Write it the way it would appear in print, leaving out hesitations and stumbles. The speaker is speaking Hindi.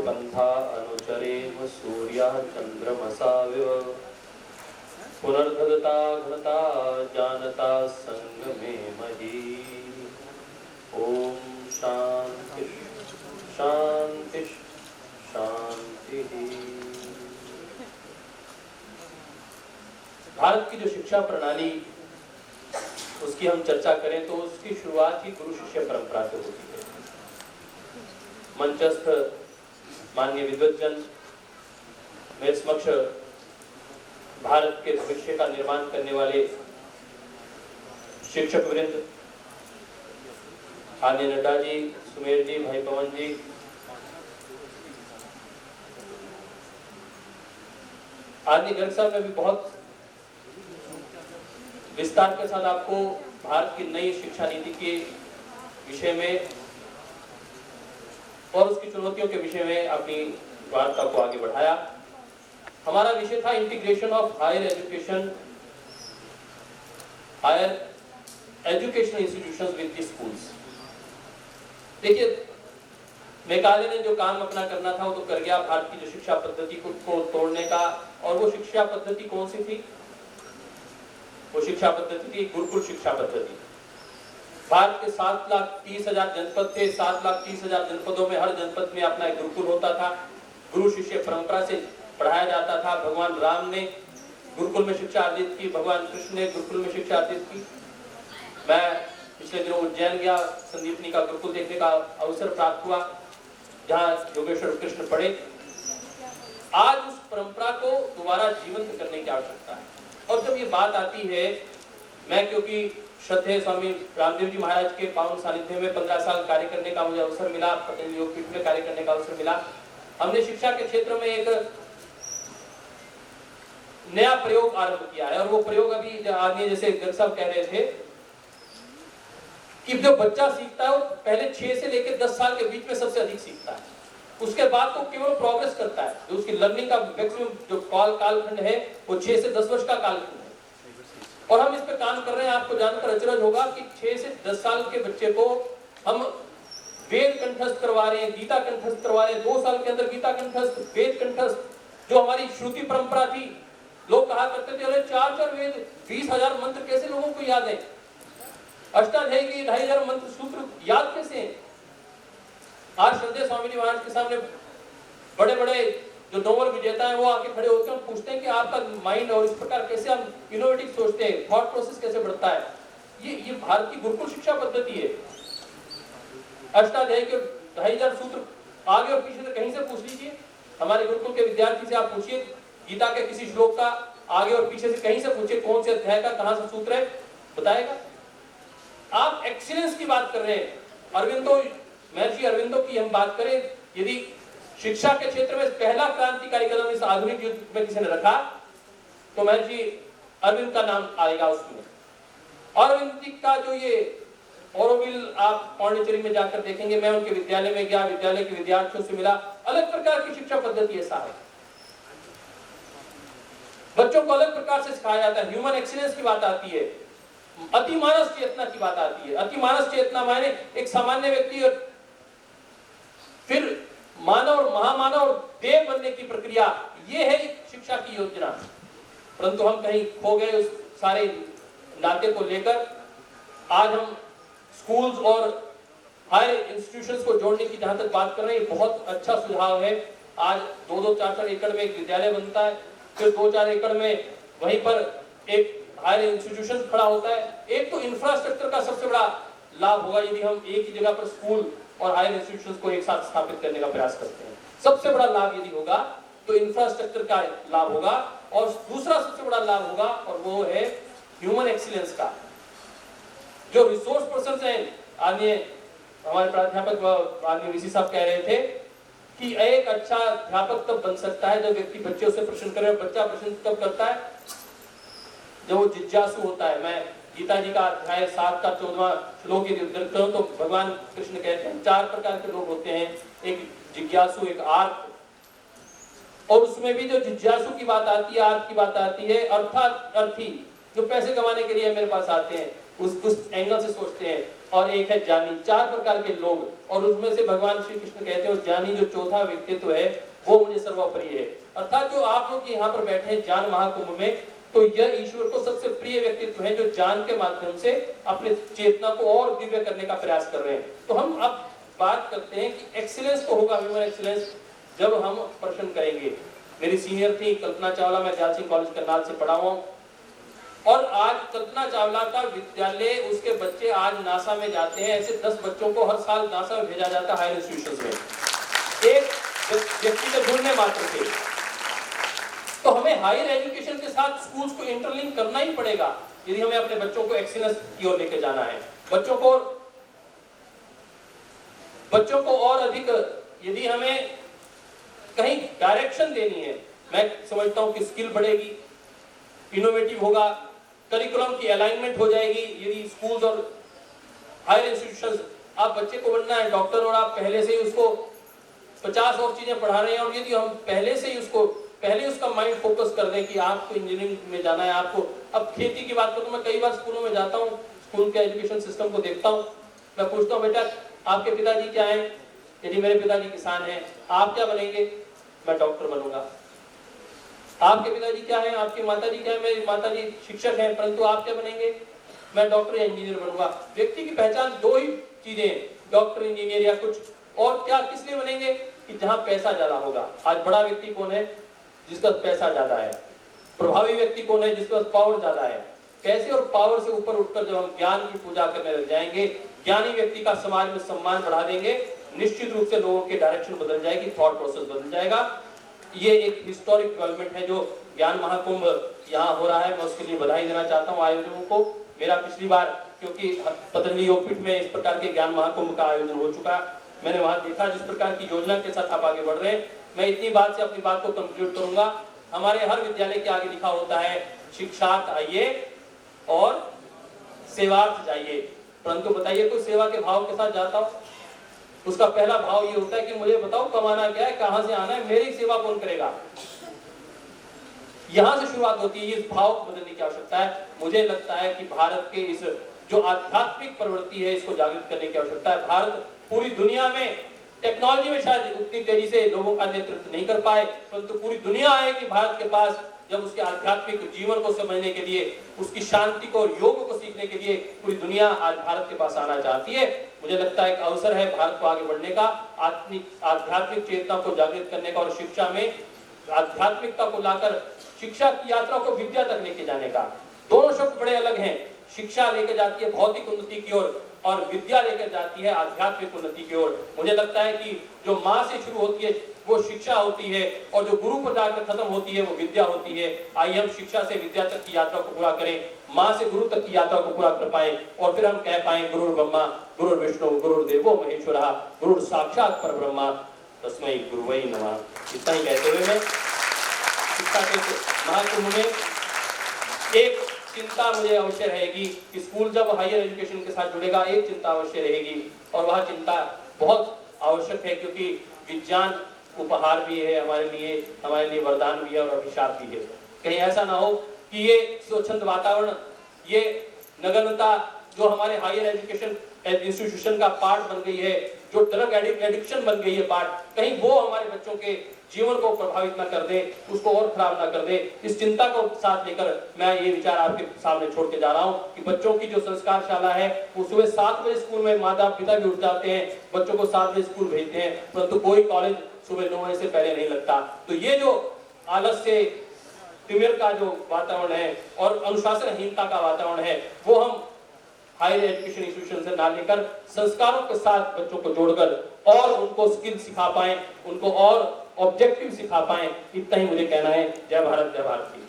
पंथा अनुचरेम सूर्या चंद्रमसाविव पुनर्धदता घनता जानता संगमे मही। ओम शांति शांति शांति। भारत की जो शिक्षा प्रणाली उसकी हम चर्चा करें तो उसकी शुरुआत ही गुरु शिष्य परंपरा से होती है। मंचस्थ माननीय विद्वज्जन मेरे समक्ष भारत के भविष्य का निर्माण करने वाले शिक्षक वृंद, आदरणीय नड्डा जी, सुमेर जी, भाई पवन जी, आदरणीय गर्ग साहब, मैं भी बहुत विस्तार के साथ आपको भारत की नई शिक्षा नीति के विषय में और उसकी चुनौतियों के विषय में अपनी वार्ता को आगे बढ़ाया। हमारा विषय था integration of higher educational institutions with the schools. देखिए, मेघालय ने जो काम अपना करना था वो तो कर गया, भारत की जो शिक्षा पद्धति को तोड़ने का। और वो शिक्षा पद्धति कौन सी थी? वो शिक्षा पद्धति थी गुरुकुल शिक्षा पद्धति। भारत के 7,30,000 जनपद थे। 7,30,000 जनपदों में हर जनपद में अपना एक गुरुकुल होता था। गुरु शिष्य परंपरा से पढ़ाया जाता था। भगवान राम ने गुरुकुल में शिक्षा अर्जित की, भगवान कृष्ण ने गुरुकुल में शिक्षा अर्जित की। मैं पिछले दिनों उज्जैन गया, संदीपनी का गुरुकुल देखने का अवसर प्राप्त हुआ, जहाँ योगेश्वर कृष्ण पढ़े। आज उस परंपरा को दोबारा जीवंत करने की आवश्यकता है। और जब ये बात आती है, मैं क्योंकि श्रद्धेय स्वामी रामदेव जी महाराज के पावन सानिध्य में 15 साल कार्य करने का मुझे अवसर मिला, पतंजलि योगपीठ में कार्य करने का अवसर मिला। हमने शिक्षा के क्षेत्र में एक नया प्रयोग आरंभ किया है। और वो प्रयोग अभी आगे जैसे गर्ग साहब कह रहे थे कि जो बच्चा सीखता है वो पहले 6 से लेकर 10 साल के बीच में सबसे अधिक सीखता है। उसके बाद तो केवल प्रोग्रेस करता है। जो उसकी लर्निंग का मैक्सिमम जो कालखंड है वो 6 से 10 वर्ष का कालखंड है। और हम इस पे काम कर रहे हैं। आपको जानकर अचरज होगा कि 6 से 10 साल के बच्चे को हम वेद कंठस्थ करवा रहे हैं, गीता कंठस्थ करवा रहे हैं। 2 साल के अंदर गीता कंठस्थ, वेद कंठस्थ। जो हमारी श्रुति परंपरा थी, लोग कहा करते थे अरे 4 वेद, 20,000 मंत्र कैसे लोगों को याद है? अष्टाध्यायी के 2,500 मंत्र सूत्र याद कैसे हैं? आज श्रद्धेय स्वामी जी महाराज के सामने बड़े बड़े जो नोबेल विजेता हैं वो आके खड़े होते हैं और पूछते हैं कि आपका माइंड और इस प्रकार कैसे हम इनोवेटिव सोचते हैं, थॉट प्रोसेस कैसे बढ़ता है? ये भारत की गुरुकुल शिक्षा पद्धति है। अष्टाध्यायी के 2,500 सूत्र आगे और पीछे से कहीं से पूछ लीजिए। हमारे गुरुकुल के विद्यार्थी से आप पूछिए गीता के किसी श्लोक का आगे और पीछे से कहीं से पूछिए कौन से अध्याय का कहां से सूत्र है, बताएगा। आप एक्सीलेंस की बात कर रहे हैं। महर्षि अरविंदो की हम बात करें, यदि शिक्षा के क्षेत्र में पहला क्रांतिकारी कदम इस आधुनिक युग में किसी ने रखा तो महर्षि अरविंद का नाम आएगा उसमें। अरविंद जी का जो ये ऑरोविल आप पांडिचेरी में जाकर देखेंगे, मैं उनके विद्यालय में गया, विद्यालय के विद्यार्थियों से मिला, अलग प्रकार की शिक्षा पद्धति है साहब। बच्चों को अलग प्रकार से सिखाया जाता है। ह्यूमन एक्सीलेंस की बात आती है, अतिमानस चेतना की बात आती है। अतिमानस चेतना माने एक सामान्य व्यक्ति और फिर मानव और महामानव और देव बनने की प्रक्रिया, ये है शिक्षा की योजना। परंतु हम कहीं खो गए उस सारे नाते को लेकर। आज हम स्कूल्स और हायर इंस्टीट्यूशंस को जोड़ने की जहां तक बात कर रहे हैं, बहुत अच्छा सुझाव है। आज 2-2, 4-4 एकड़ में एक विद्यालय बनता है, फिर 2-4 एकड़ में वहीं पर एक हायर इंस्टीट्यूशन खड़ा होता है। एक तो इंफ्रास्ट्रक्चर का सबसे बड़ा लाभ होगा यदि हम एक ही जगह पर स्कूल और हायर इंस्टीट्यूशंस को एक साथ स्थापित करने का प्रयास करते हैं। सबसे बड़ा लाभ यदि होगा तो इंफ्रास्ट्रक्चर का लाभ होगा। और दूसरा सबसे बड़ा लाभ होगा और वो है ह्यूमन एक्सीलेंस का। जो रिसोर्स पर्सन है, आदरणीय हमारे प्राध्यापक आदरणीय वीसी साहब कह रहे थे कि एक अच्छा अध्यापक तब बन सकता है जब व्यक्ति बच्चों से प्रश्न करे। बच्चा प्रश्न तब करता है जब वो जिज्ञासु होता है। मैं गीता जी का अध्याय 7 का 14वां श्लोक यदि उद्धृत करूं तो भगवान कृष्ण कहते हैं 4 प्रकार के लोग होते हैं, एक जिज्ञासु, एक आर्त, और उसमें भी जो जिज्ञासु की बात आती है, आर्त की बात आती है, अर्थात अर्थी जो पैसे कमाने के लिए मेरे पास आते हैं, उस एंगल से सोचते हैं। और एक है ज्ञानी। 4 प्रकार के लोग, और उसमें से भगवान श्री कृष्ण कहते हैं ज्ञानी जो चौथा व्यक्तित्व है वो मुझे सर्वप्रिय है। अर्थात जो आप लोग यहाँ पर बैठे हैं ज्ञान महाकुंभ में, तो यह ईश्वर को सबसे प्रिय व्यक्तित्व है जो ज्ञान के माध्यम से अपने चेतना को और दिव्य करने का प्रयास कर रहे हैं। तो हम अब बात करते हैं कि एक्सीलेंस तो होगा, ह्यूमन एक्सीलेंस, जब हम प्रश्न करेंगे। मेरी सीनियर थी कल्पना चावला, मैं दयाल सिंह कॉलेज करनाल से पढ़ा हुआ हूँ, और आज कल्पना चावला का विद्यालय, उसके बच्चे आज नासा में जाते हैं। ऐसे 10 बच्चों को हर साल नासा में भेजा जाता है हायर इंस्टीट्यूशंस में, एक व्यक्ति के जुड़ने मात्र से। तो हमें हायर एजुकेशन के साथ स्कूल्स को इंटरलिंक करना ही पड़ेगा यदि हमें अपने बच्चों को एक्सीलेंस की ओर लेके जाना है। बच्चों को और अधिक यदि हमें कहीं डायरेक्शन देनी है, मैं समझता हूं कि स्किल बढ़ेगी, इनोवेटिव होगा, करिकुलम की अलाइनमेंट हो जाएगी। यदि स्कूल्स और हायर इंस्टीट्यूशंस, आप बच्चे को बनना है डॉक्टर और आप पहले से ही उसको 50 और चीजें पढ़ा रहे हैं, और यदि हम पहले उसका माइंड फोकस कर दें कि आपको इंजीनियरिंग में जाना है, आपको अब खेती की बात करूं, मैं कई बार स्कूलों में जाता हूं, स्कूल के एजुकेशन सिस्टम को देखता हूं, मैं पूछता हूं बेटा आपके पिताजी क्या हैं? यदि मेरे पिताजी किसान हैं, आप क्या बनेंगे? मैं डॉक्टर बनूंगा। आपके पिताजी क्या हैं? आपकी माताजी क्या है? मेरी माताजी शिक्षक हैं, परंतु आप क्या बनेंगे? मैं डॉक्टर या इंजीनियर बनूंगा। व्यक्ति की पहचान 2 ही चीजें, डॉक्टर, इंजीनियर या कुछ और। क्या किस लिए बनेंगे? कि जहां पैसा ज्यादा होगा। आज बड़ा व्यक्ति कौन है? जिसका पैसा ज्यादा है। प्रभावी व्यक्ति कौन है? जिसके पास पावर ज्यादा है। पैसे और पावर से ऊपर उठकर जब हम ज्ञान की पूजा करने लग जाएंगे, ज्ञानी व्यक्ति का समाज में सम्मान बढ़ा देंगे, निश्चित रूप से लोगों के डायरेक्शन बदल जाएगी, थॉट प्रोसेस बदल जाएगा। ये एक हिस्टोरिक डेवलपमेंट है जो ज्ञान महाकुंभ यहाँ हो रहा है। मैं उसके लिए बधाई देना चाहता हूँ आयोजकों को। मेरा पिछली बार, क्योंकि पतंजलि योगपीठ में इस प्रकार के ज्ञान महाकुंभ का आयोजन हो चुका, मैंने वहां देखा जिस प्रकार की योजना के साथ आप आगे बढ़ रहे हैं। मैं इतनी बात से अपनी बात को कंक्लूड करूंगा। हमारे हर विद्यालय के आगे लिखा होता है शिक्षार्थ आइए और सेवार्थ जाइए, परंतु बताइए कोई सेवा के भाव के साथ जाता हो? उसका पहला भाव ये होता है कि मुझे बताओ कमाना क्या है, कहां से आना है, मेरी सेवा कौन करेगा? यहां से शुरुआत होती है। इस भाव को बदलने की आवश्यकता है। मुझे लगता है कि भारत के इस जो आध्यात्मिक प्रवृत्ति है इसको जागृत करने की आवश्यकता है। भारत पूरी दुनिया में टेक्नोलॉजी में शायद उतनी तेजी से लोगों का नेतृत्व नहीं कर पाए, परंतु पूरी दुनिया आएगी भारत के पास जब उसके आध्यात्मिक जीवन को समझने के लिए, उसकी शांति को और योग को सीखने के लिए पूरी दुनिया आज भारत के पास आना चाहती है। मुझे लगता है एक अवसर है भारत को आगे बढ़ने का, आध्यात्मिक चेतना को जागृत करने का, और शिक्षा में आध्यात्मिकता को लाकर शिक्षा की यात्रा को विद्या तक लेके जाने का। दोनों शब्द बड़े अलग हैं। शिक्षा लेके जाती है भौतिक उन्नति की ओर और विद्या लेकर जाती है आध्यात्मिक उन्नति की ओर। मुझे लगता है कि जो माँ से शुरू होती है वो शिक्षा होती है, और जो गुरु पर जाकर खत्म होती है वो विद्या होती है। आइए हम शिक्षा से विद्या तक की यात्रा को पूरा करें, माँ से गुरु तक की यात्रा को पूरा कर पाए, और फिर हम कह पाए गुरु ब्रह्मा गुरु विष्णु गुरुर्देवो महेश्वरः गुरु साक्षात परब्रह्म तस्मै गुरुवे नमः। इतना ही कहते हुए मैं शिक्षा के महाकुंभ में एक चिंता मुझे अवश्य रहेगी कि स्कूल जब हायर एजुकेशन के साथ जुड़ेगा, एक चिंता अवश्य रहेगी, और वह चिंता बहुत आवश्यक है, क्योंकि विज्ञान उपहार भी है हमारे लिए वरदान भी है और अभिशाप भी है। कहीं ऐसा ना हो कि ये स्वच्छंद वातावरण, ये नगण्यता जो हमारे हायर एजुकेशन इंस्टीट्यूशन का पार्ट बन गई है, जो ड्रग एडिक्शन बन गई है पार्ट, कहीं वो हमारे बच्चों के जीवन को प्रभावित ना कर दे, उसको और खराब ना कर दे। इस चिंता को साथ लेकर मैं ये विचार आपके सामने छोड़ के जा रहा हूँ कि बच्चों की जो संस्कारशाला है वो सुबह 7 बजे स्कूल में माता पिता भी उठ जाते हैं, बच्चों को 7 बजे स्कूल भेजते हैं, परंतु कोई कॉलेज सुबह 9 बजे से पहले नहीं लगता। तो ये जो आलस्य तिमिर का जो वातावरण है और अनुशासनहीनता का वातावरण है, वो हम हायर एजुकेशन इंस्टीट्यूशन से ना लेकर संस्कारों के साथ बच्चों को जोड़कर और उनको स्किल सिखा पाएं, उनको और ऑब्जेक्टिव सिखा पाएं। इतना ही मुझे कहना है। जय भारत, जय भारत की।